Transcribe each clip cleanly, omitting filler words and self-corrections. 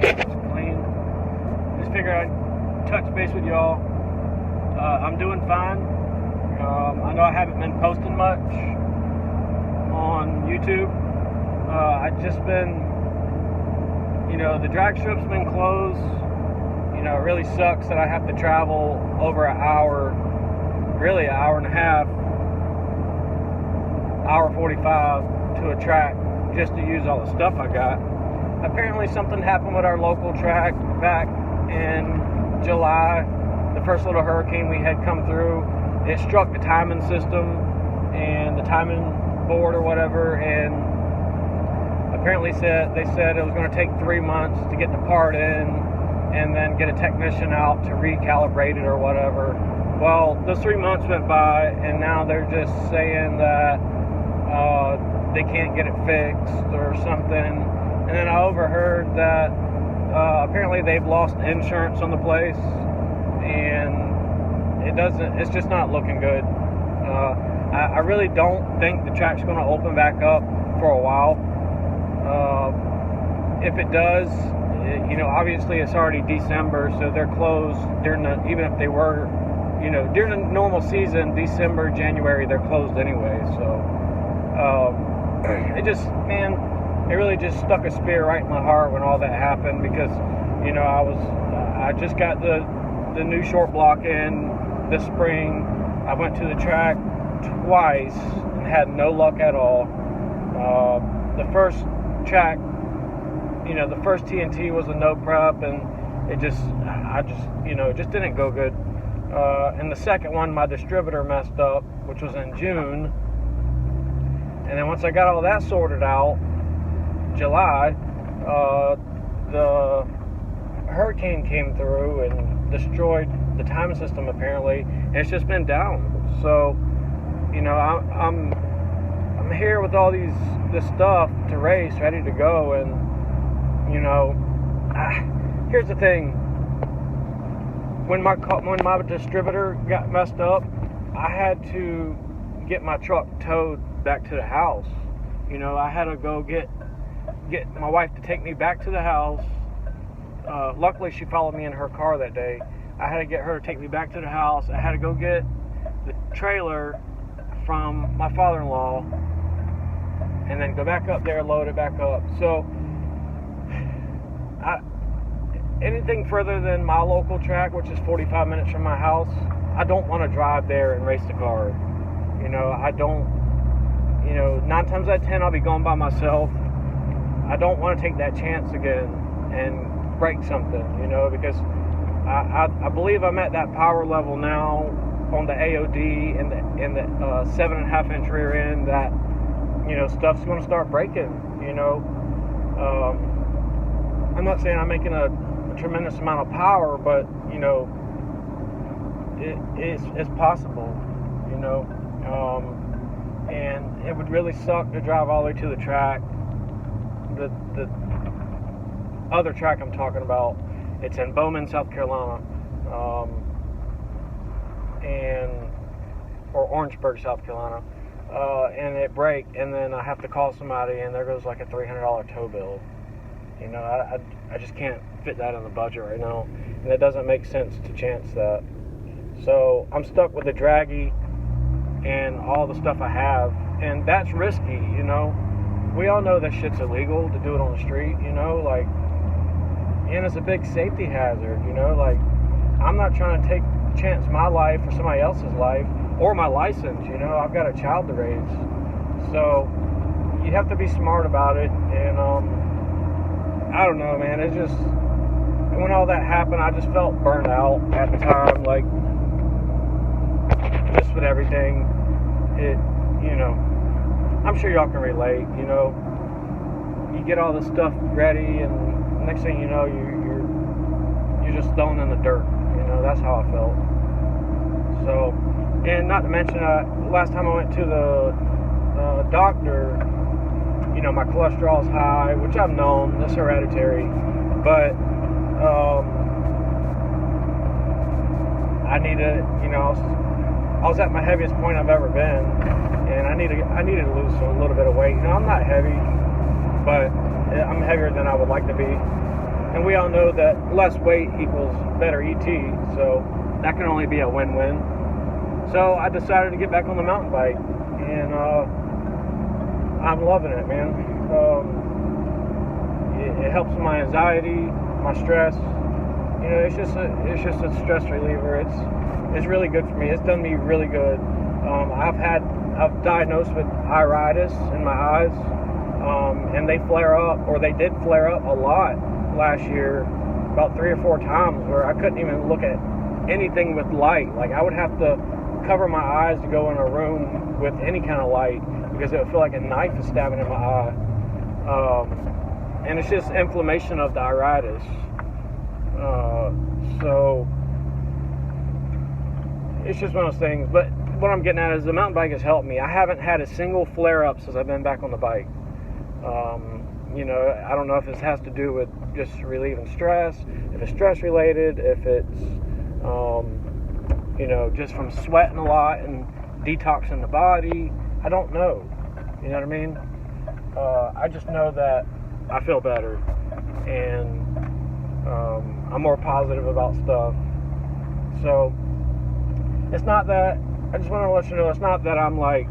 It's clean. Just figured I'd touch base with y'all. I'm doing fine. I know I haven't been posting much on YouTube. I've just been, the drag strip's been closed. It really sucks that I have to travel over an hour, really an hour and a half, hour 45 to a track just to use all the stuff I got. Apparently something happened with our local track back in July. The first little hurricane we had come through, it struck the timing system and the timing board or whatever, and apparently they said it was going to take 3 months to get the part in and then get a technician out to recalibrate it or whatever. Well, those 3 months went by, and now they're just saying that they can't get it fixed or something. And then I overheard that apparently they've lost insurance on the place, and it's just not looking good. I really don't think the track's going to open back up for a while. If it does, obviously it's already December, so they're closed even if they were, during the normal season, December, January, they're closed anyway. So it really just stuck a spear right in my heart when all that happened, because I just got the new short block in this spring. I went to the track twice and had no luck at all. The first track, the first TNT was a no prep, and it just didn't go good. And the second one, my distributor messed up, which was in June. And then once I got all that sorted out, July, the hurricane came through and destroyed the timing system apparently, and it's just been down. So, I'm here with all this stuff to race, ready to go, and here's the thing. When my distributor got messed up, I had to get my truck towed back to the house. I had to go get my wife to take me back to the house. Luckily, she followed me in her car that day. I had to get her to take me back to the house. I had to go get the trailer from my father-in-law and then go back up there, load it back up. So, anything further than my local track, which is 45 minutes from my house, I don't want to drive there and race the car. I don't, 9 times out of 10, I'll be going by myself. I don't want to take that chance again and break something, because I believe I'm at that power level now on the AOD and the 7.5 inch rear end that, stuff's going to start breaking, I'm not saying I'm making a tremendous amount of power, but, it's possible, and it would really suck to drive all the way to the track. The other track I'm talking about, it's in Bowman, South Carolina, or Orangeburg, South Carolina, and it break, and then I have to call somebody, and there goes like a $300 tow bill. I just can't fit that in the budget right now, and it doesn't make sense to chance that. So I'm stuck with the draggy and all the stuff I have, and that's risky. We all know that shit's illegal to do it on the street, and it's a big safety hazard, I'm not trying to take chance my life or somebody else's life or my license, I've got a child to raise. So you have to be smart about it, and I don't know, man, it's just, when all that happened, I just felt burnt out at the time, just with everything. I'm sure y'all can relate, you get all this stuff ready, and next thing you know, you're just thrown in the dirt, that's how I felt. So, and not to mention, last time I went to the doctor, my cholesterol's high, which I've known, it's hereditary, but I need to, I was at my heaviest point I've ever been, and I needed to lose a little bit of weight. I'm not heavy, but I'm heavier than I would like to be, And we all know that less weight equals better ET, so that can only be a win-win. So I decided to get back on the mountain bike, and I'm loving it, man. It helps with my anxiety, my stress. You know, it's just a stress reliever. It's really good for me. It's done me really good. I've diagnosed with iritis in my eyes, and they flare up, or they did flare up a lot last year, about 3 or 4 times, where I couldn't even look at anything with light. Like, I would have to cover my eyes to go in a room with any kind of light, because it would feel like a knife is stabbing in my eye. And it's just inflammation of the iritis. So it's just one of those things. But what I'm getting at is the mountain bike has helped me. I haven't had a single flare-up since I've been back on the bike. You know, I don't know if this has to do with just relieving stress, if it's stress related, if it's you know, just from sweating a lot and detoxing the body. I don't know. You know what I mean? I just know that I feel better, and I'm more positive about stuff. So it's not that, I just want to let you know, it's not that I'm like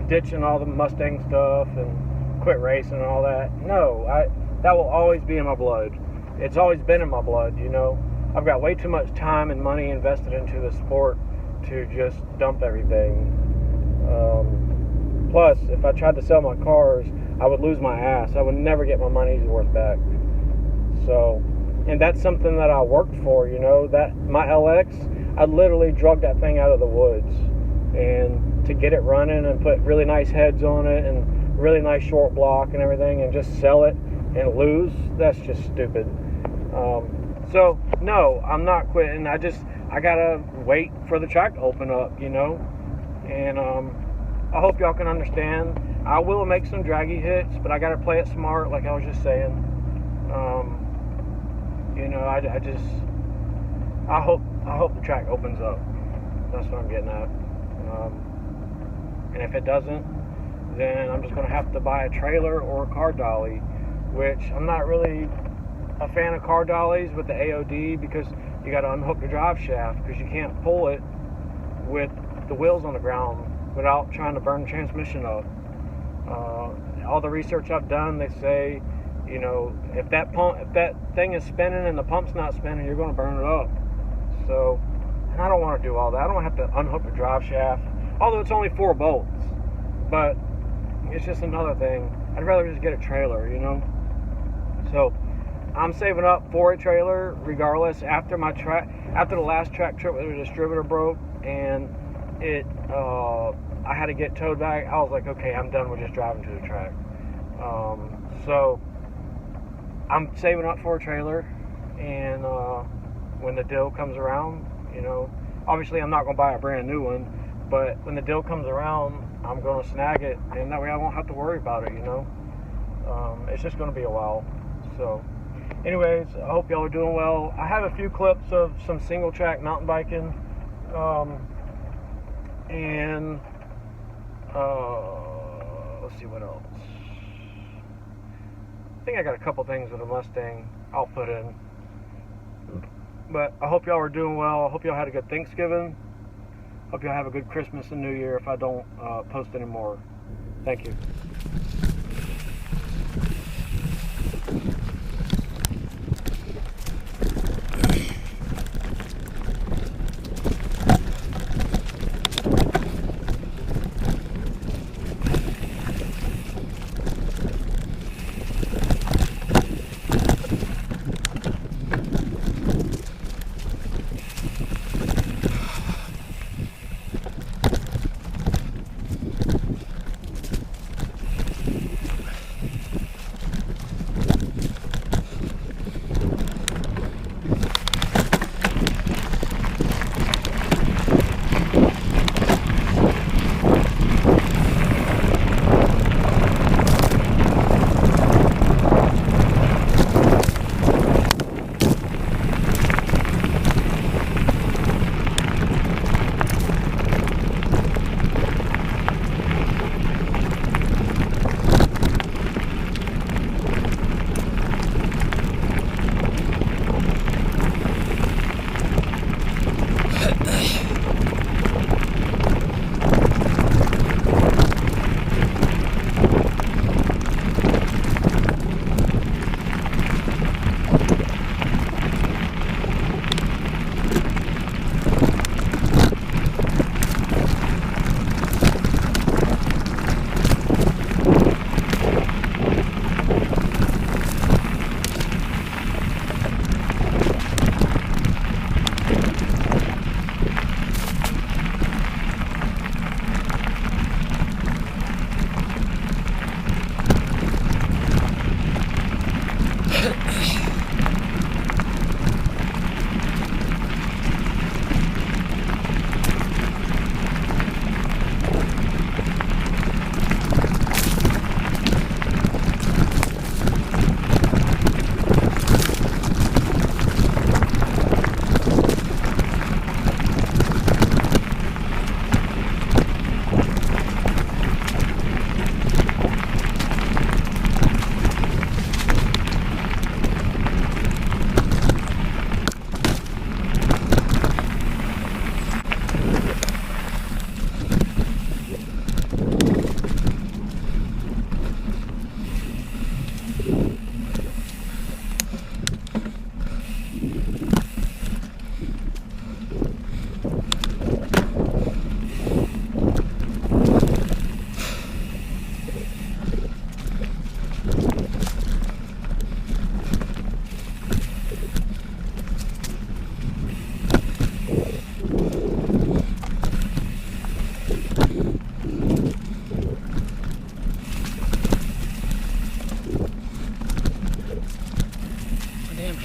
ditching all the Mustang stuff and quit racing and all that. No, that will always be in my blood. It's always been in my blood, you know. I've got way too much time and money invested into the sport to just dump everything. Plus, if I tried to sell my cars, I would lose my ass. I would never get my money's worth back. So, and that's something that I worked for, you know. That my LX, I literally drug that thing out of the woods, and to get it running and put really nice heads on it and really nice short block and everything, and just sell it and lose, that's just stupid. So no, I'm not quitting. I gotta wait for the track to open up, you know. And I hope y'all can understand. I will make some draggy hits, but I gotta play it smart, like I was just saying. You know, I hope the track opens up. That's what I'm getting at. And if it doesn't, then I'm just gonna have to buy a trailer or a car dolly, which I'm not really a fan of car dollies with the AOD, because you got to unhook the drive shaft, because you can't pull it with the wheels on the ground without trying to burn the transmission up. All the research I've done, they say, you know, if that thing is spinning and the pump's not spinning, you're going to burn it up. So, and I don't want to do all that. I don't have to unhook the drive shaft, although it's only 4 bolts. But it's just another thing. I'd rather just get a trailer, you know. So I'm saving up for a trailer regardless. After the last track trip where the distributor broke and I had to get towed back, I was like, okay, I'm done with just driving to the track. So I'm saving up for a trailer, and when the deal comes around, you know, obviously I'm not going to buy a brand new one, but when the deal comes around, I'm going to snag it, and that way I won't have to worry about it, you know. It's just going to be a while. So anyways, I hope y'all are doing well. I have a few clips of some single track mountain biking, and let's see what else. I think I got a couple things with a Mustang I'll put in. But I hope y'all are doing well. I hope y'all had a good Thanksgiving. Hope y'all have a good Christmas and New Year if I don't post anymore. Thank you.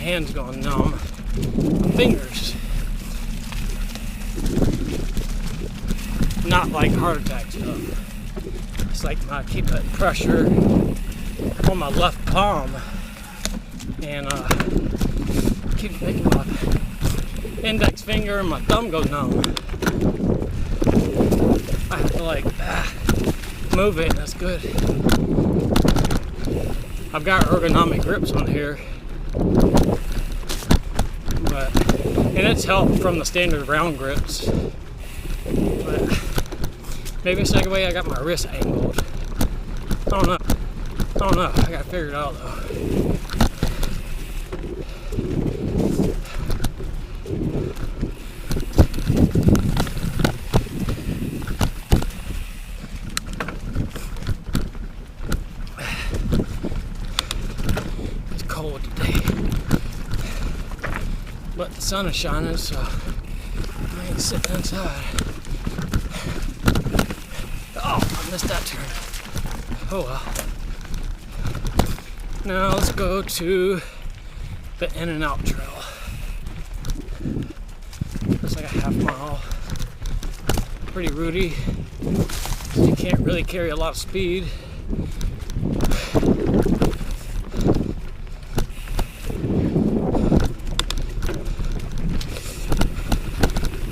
hand's going numb. My fingers. Not like heart attack stuff. It's like I keep that pressure on my left palm, and keep making my index finger and my thumb go numb. I have to like move it, and that's good. I've got ergonomic grips on here, and it's helped from the standard round grips. But maybe it's like the way I got my wrist angled. I don't know. I gotta figure it out though. It's cold today, but the sun is shining, so I ain't sitting inside. Oh, I missed that turn. Oh well. Now let's go to the In and Out Trail. It's like a half mile. Pretty rooty. You can't really carry a lot of speed.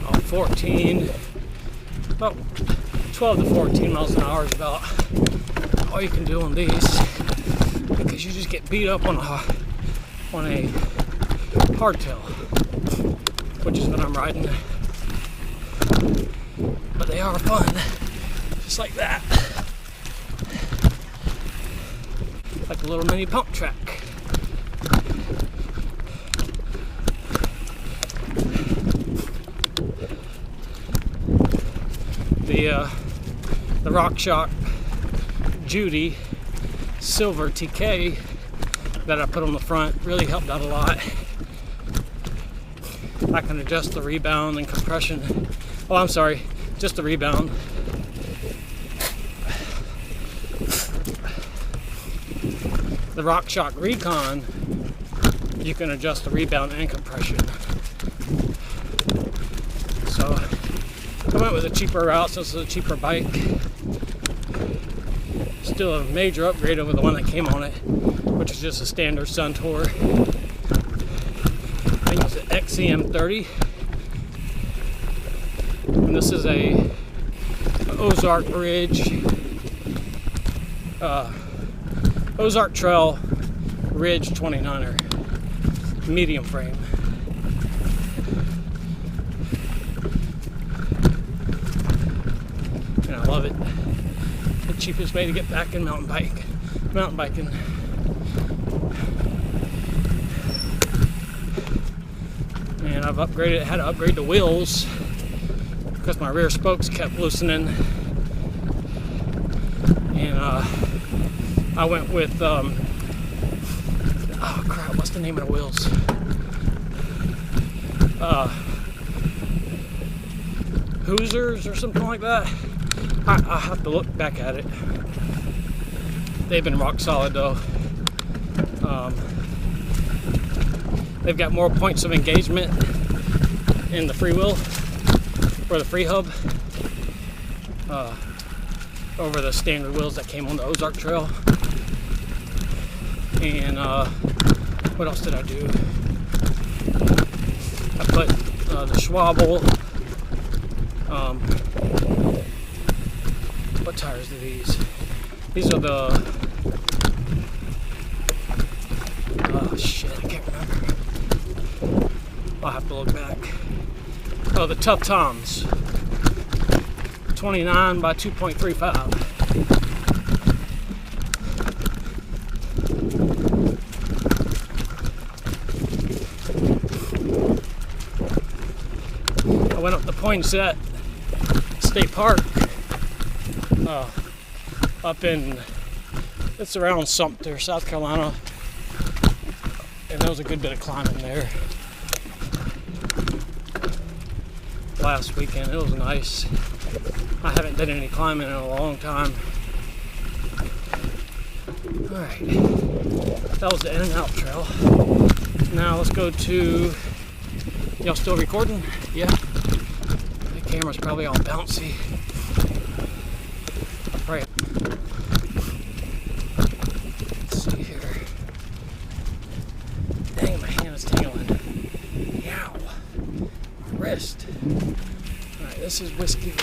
Oh, 14, about 12 to 14 miles an hour is about all you can do on these, because you just get beat up on a hardtail, which is what I'm riding. But they are fun, just like that, like a little mini pump track. The RockShox Judy Silver TK that I put on the front really helped out a lot. I can adjust the rebound and compression. Oh, I'm sorry, just the rebound. The RockShox Recon, you can adjust the rebound and compression. So I went with a cheaper route since it's a cheaper bike. Still a major upgrade over the one that came on it, which is just a standard Sun Tour. I think it's an XCM30. And this is a Ozark Ridge, Ozark Trail Ridge 29er, medium frame. And I love it. The cheapest way to get back in mountain biking. And I've had to upgrade the wheels because my rear spokes kept loosening. And I went with, oh crap, what's the name of the wheels? Hoosiers or something like that. I have to look back at it. They've been rock solid though. They've got more points of engagement in the freewheel or the free hub over the standard wheels that came on the Ozark Trail. And what else did I do? I put the Schwabel. What tires are these? These are the, oh shit, I can't remember. I'll have to look back. Oh, the Tough Toms. 29 by 2.35. I went up to Poinsett State Park, up in, it's around Sumter, South Carolina, and there was a good bit of climbing there last weekend. It was nice. I haven't done any climbing in a long time. Alright, that was the In and Out Trail. Now let's go to, y'all still recording? Yeah. The camera's probably all bouncy. Right. Let's see here. Dang, my hand is tingling. Yow. My wrist. Alright, this is whiskey.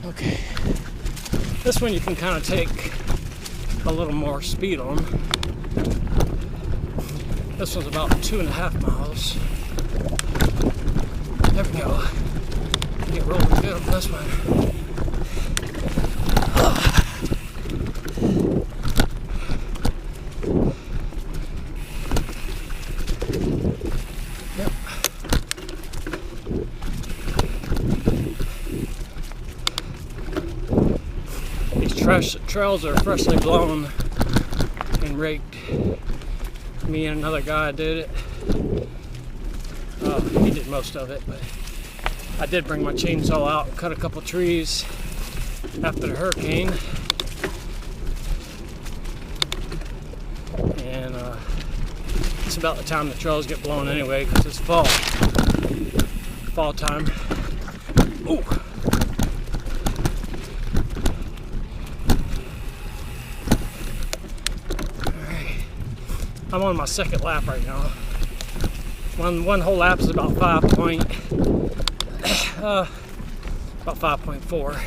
Okay. This one you can kind of take a little more speed on. This one's about 2.5 miles. There we go. Get rolling good on this one. Yep. These trails are freshly blown and raked. Me and another guy did it. He did most of it, but I did bring my chainsaw out and cut a couple trees after the hurricane. And it's about the time the trails get blown anyway, because it's fall time. Ooh. I'm on my second lap right now. One whole lap is about 5.4.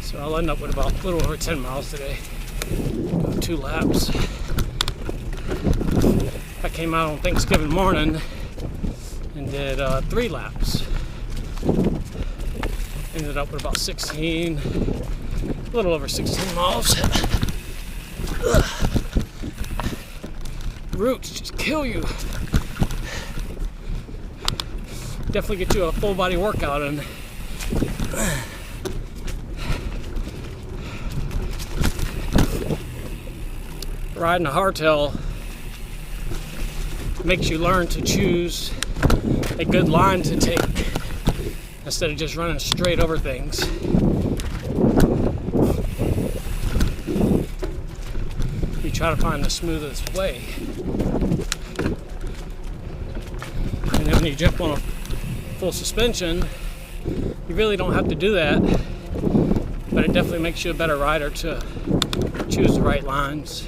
So I'll end up with about a little over 10 miles today. 2 laps. I came out on Thanksgiving morning and did 3 laps. Ended up with about 16, a little over 16 miles. Ugh. Roots just kill you. Definitely get you a full body workout in. Riding a hardtail makes you learn to choose a good line to take, instead of just running straight over things. You try to find the smoothest way. And then when you jump on a full suspension, you really don't have to do that, but it definitely makes you a better rider to choose the right lines.